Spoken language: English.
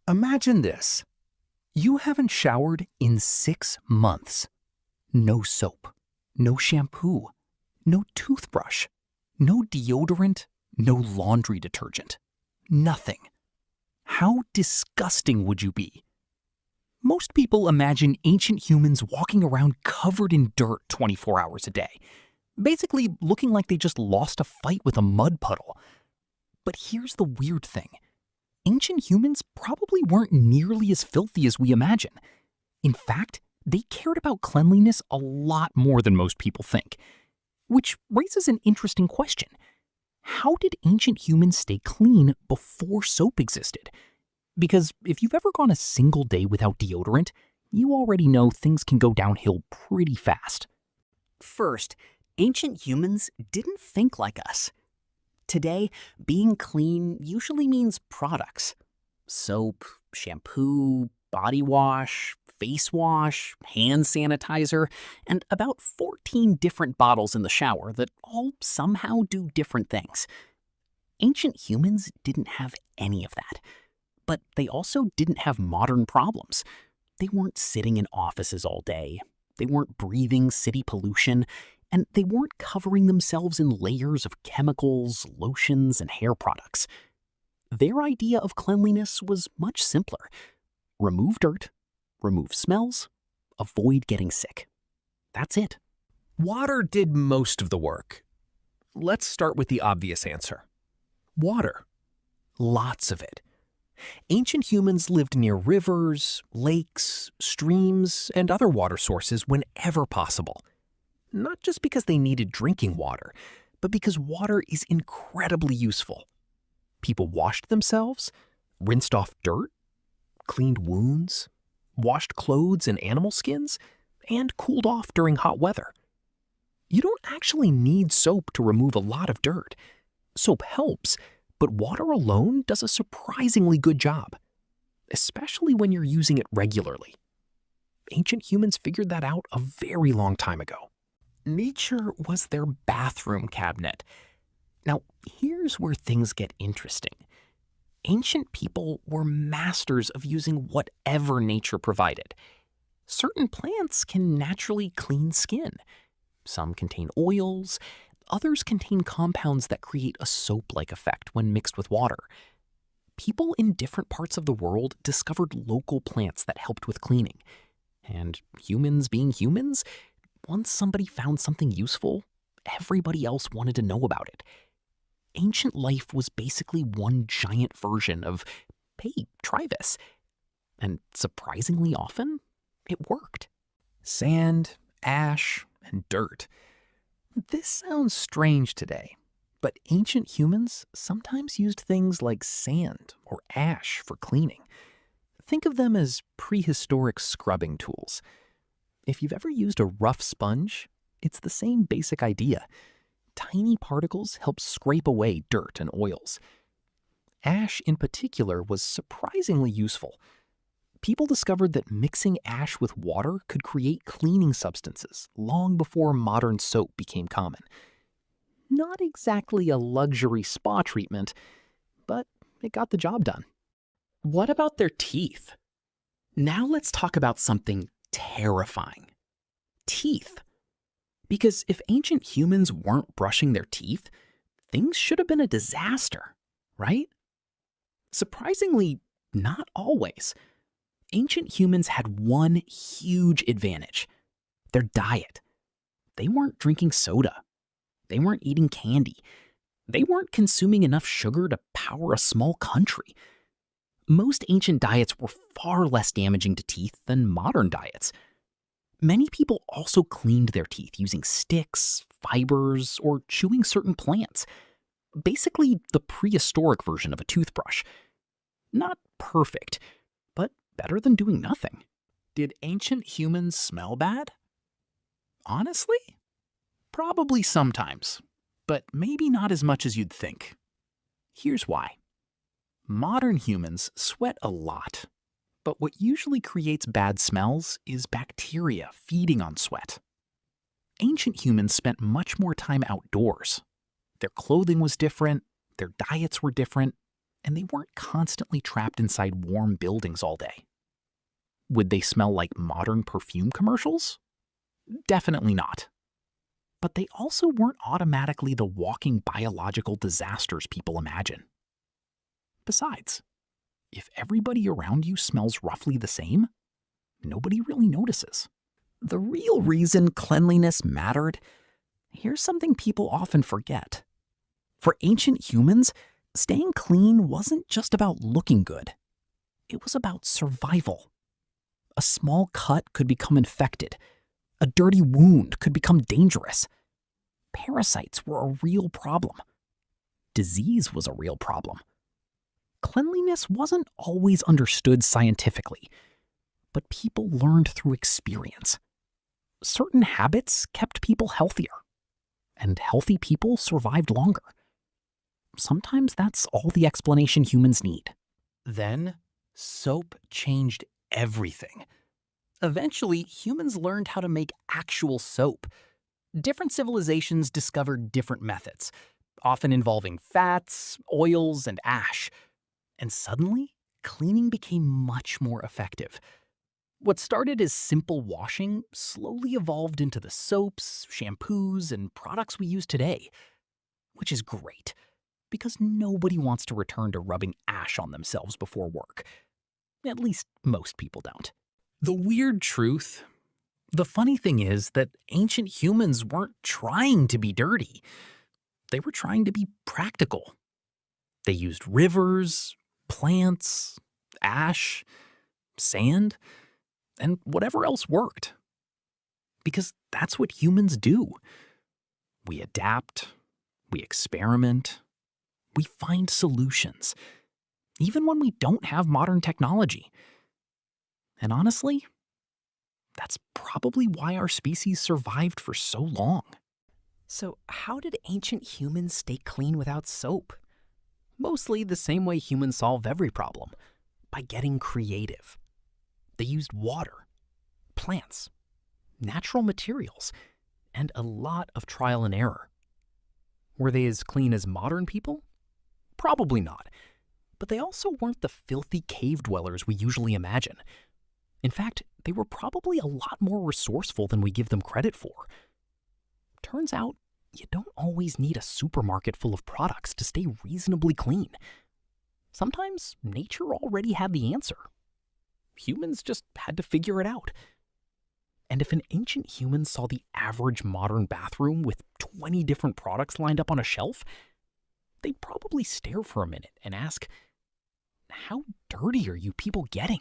Imagine this. You haven't showered in 6 months. No soap, no shampoo, no toothbrush, no deodorant, no laundry detergent. Nothing. How disgusting would you be? Most people imagine ancient humans walking around covered in dirt 24 hours a day, basically looking like they just lost a fight with a mud puddle. But here's the weird thing. Ancient humans probably weren't nearly as filthy as we imagine. In fact, they cared about cleanliness a lot more than most people think. Which raises an interesting question. How did ancient humans stay clean before soap existed? Because if you've ever gone a single day without deodorant, you already know things can go downhill pretty fast. First, ancient humans didn't think like us. Today, being clean usually means products. Soap, shampoo, body wash, face wash, hand sanitizer, and about 14 different bottles in the shower that all somehow do different things. Ancient humans didn't have any of that. But they also didn't have modern problems. They weren't sitting in offices all day. They weren't breathing city pollution. And they weren't covering themselves in layers of chemicals, lotions, and hair products. Their idea of cleanliness was much simpler. Remove dirt, remove smells, avoid getting sick. That's it. Water did most of the work. Let's start with the obvious answer. Water. Lots of it. Ancient humans lived near rivers, lakes, streams, and other water sources whenever possible. Not just because they needed drinking water, but because water is incredibly useful. People washed themselves, rinsed off dirt, cleaned wounds, washed clothes and animal skins, and cooled off during hot weather. You don't actually need soap to remove a lot of dirt. Soap helps, but water alone does a surprisingly good job, especially when you're using it regularly. Ancient humans figured that out a very long time ago. Nature was their bathroom cabinet. Now, here's where things get interesting. Ancient people were masters of using whatever nature provided. Certain plants can naturally clean skin. Some contain oils. Others contain compounds that create a soap-like effect when mixed with water. People in different parts of the world discovered local plants that helped with cleaning. And humans being humans, once somebody found something useful, everybody else wanted to know about it. Ancient life was basically one giant version of, hey, try this. And surprisingly often, it worked. Sand, ash, and dirt. This sounds strange today, but ancient humans sometimes used things like sand or ash for cleaning. Think of them as prehistoric scrubbing tools. If you've ever used a rough sponge, it's the same basic idea. Tiny particles help scrape away dirt and oils. Ash in particular was surprisingly useful. People discovered that mixing ash with water could create cleaning substances long before modern soap became common. Not exactly a luxury spa treatment, but it got the job done. What about their teeth? Now let's talk about something terrifying. Teeth. Because if ancient humans weren't brushing their teeth, things should have been a disaster, right? Surprisingly, not always. Ancient humans had one huge advantage: their diet. They weren't drinking soda. They weren't eating candy. They weren't consuming enough sugar to power a small country. Most ancient diets were far less damaging to teeth than modern diets. Many people also cleaned their teeth using sticks, fibers, or chewing certain plants. Basically, the prehistoric version of a toothbrush. Not perfect, but better than doing nothing. Did ancient humans smell bad? Honestly, probably sometimes, but maybe not as much as you'd think. Here's why. Modern humans sweat a lot, but what usually creates bad smells is bacteria feeding on sweat. Ancient humans spent much more time outdoors. Their clothing was different, their diets were different, and they weren't constantly trapped inside warm buildings all day. Would they smell like modern perfume commercials? Definitely not. But they also weren't automatically the walking biological disasters people imagine. Besides, if everybody around you smells roughly the same, nobody really notices. The real reason cleanliness mattered, here's something people often forget. For ancient humans, staying clean wasn't just about looking good. It was about survival. A small cut could become infected. A dirty wound could become dangerous. Parasites were a real problem. Disease was a real problem. Cleanliness wasn't always understood scientifically, but people learned through experience. Certain habits kept people healthier, and healthy people survived longer. Sometimes that's all the explanation humans need. Then, soap changed everything. Eventually, humans learned how to make actual soap. Different civilizations discovered different methods, often involving fats, oils, and ash. And suddenly, cleaning became much more effective. What started as simple washing slowly evolved into the soaps, shampoos, and products we use today. Which is great, because nobody wants to return to rubbing ash on themselves before work. At least most people don't. The weird truth, the funny thing is that ancient humans weren't trying to be dirty. They were trying to be practical. They used rivers, plants, ash, sand, and whatever else worked. Because that's what humans do. We adapt, we experiment, we find solutions, even when we don't have modern technology. And honestly, that's probably why our species survived for so long. So how did ancient humans stay clean without soap? Mostly the same way humans solve every problem, by getting creative. They used water, plants, natural materials, and a lot of trial and error. Were they as clean as modern people? Probably not. But they also weren't the filthy cave dwellers we usually imagine. In fact, they were probably a lot more resourceful than we give them credit for. Turns out, you don't always need a supermarket full of products to stay reasonably clean. Sometimes nature already had the answer. Humans just had to figure it out. And if an ancient human saw the average modern bathroom with 20 different products lined up on a shelf, they'd probably stare for a minute and ask, "How dirty are you people getting?"